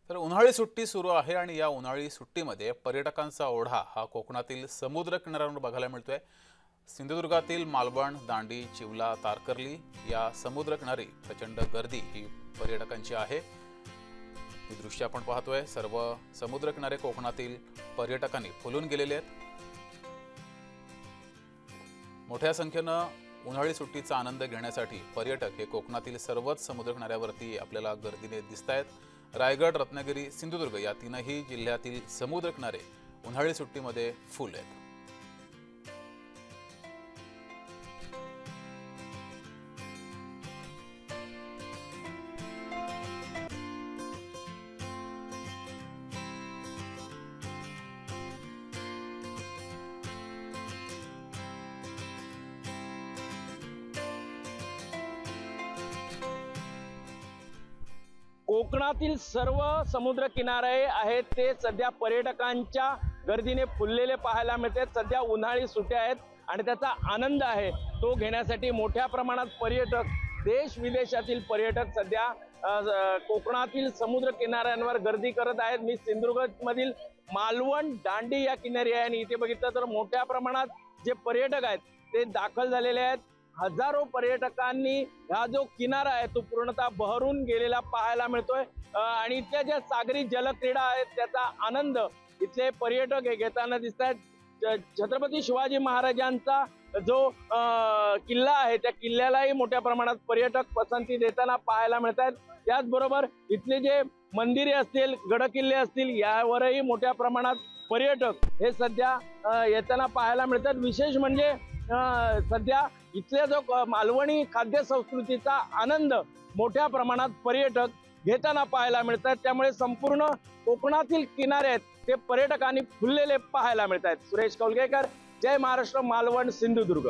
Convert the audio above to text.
तर उन्हाळी सुट्टी सुरू आहे आणि या उन्हाळी सुट्टीमध्ये पर्यटकांचा ओढा हा कोकणातील समुद्र किनाऱ्यांवर बघायला मिळतोय। सिंधुदुर्गातील मालवण, दांडी, चिवला, तारकर्ली या समुद्र किनारी प्रचंड गर्दी ही पर्यटकांची आहे। ही दृश्य आपण पाहतोय। सर्व समुद्र किनारे कोकणातील पर्यटकांनी फुलून गेलेले आहेत। मोठ्या संख्येनं उन्हाळी सुट्टीचा आनंद घेण्यासाठी पर्यटक हे कोकणातील सर्वच समुद्र किनाऱ्यावरती आपल्याला गर्दीने दिसतायत। रायगड, रत्नागिरी, सिंधुदुर्ग या तीनही जिल्ह्यातील समुद्र किनारे उन्हाळी सुट्टीमध्ये फुल आहेत। कोकणातील सर्व समुद्र किनारे आहेत ते सध्या पर्यटकांच्या गर्दीने फुललेले पाहायला मिळतात। सध्या उन्हाळी सुट्ट्या आहेत आणि त्याचा आनंद आहे तो घेण्यासाठी मोठ्या प्रमाणात पर्यटक, देश विदेशातील पर्यटक सध्या कोकणातील समुद्र किनाऱ्यांवर गर्दी करत आहेत। मी सिंधुदुर्गमधील मालवण, दांडी या किनारी आहे आणि इथे बघितलं तर मोठ्या प्रमाणात जे पर्यटक आहेत ते दाखल झालेले आहेत। हजारो पर्यटकांनी हा जो किनारा आहे तो पूर्णतः बहरून गेलेला पाहायला मिळतोय आणि इथल्या ज्या सागरी जलक्रीडा आहेत त्याचा आनंद इथले पर्यटक हे घेताना दिसत आहेत। छत्रपती शिवाजी महाराजांचा जो किल्ला आहे त्या किल्ल्यालाही मोठ्या प्रमाणात पर्यटक पसंती देताना पाहायला मिळत आहेत। त्याचबरोबर इथले जे मंदिरे असतील, गडकिल्ले असतील यावरही मोठ्या प्रमाणात पर्यटक हे सध्या येताना पाहायला मिळतात। विशेष म्हणजे सध्या इथल्या जो मालवणी खाद्य संस्कृतीचा आनंद मोठ्या प्रमाणात पर्यटक घेताना पाहायला मिळतात। त्यामुळे संपूर्ण कोकणातील किनारे आहेत ते पर्यटकांनी फुललेले पाहायला मिळतात। सुरेश कौलगेकर, जय महाराष्ट्र, मालवण, सिंधुदुर्ग।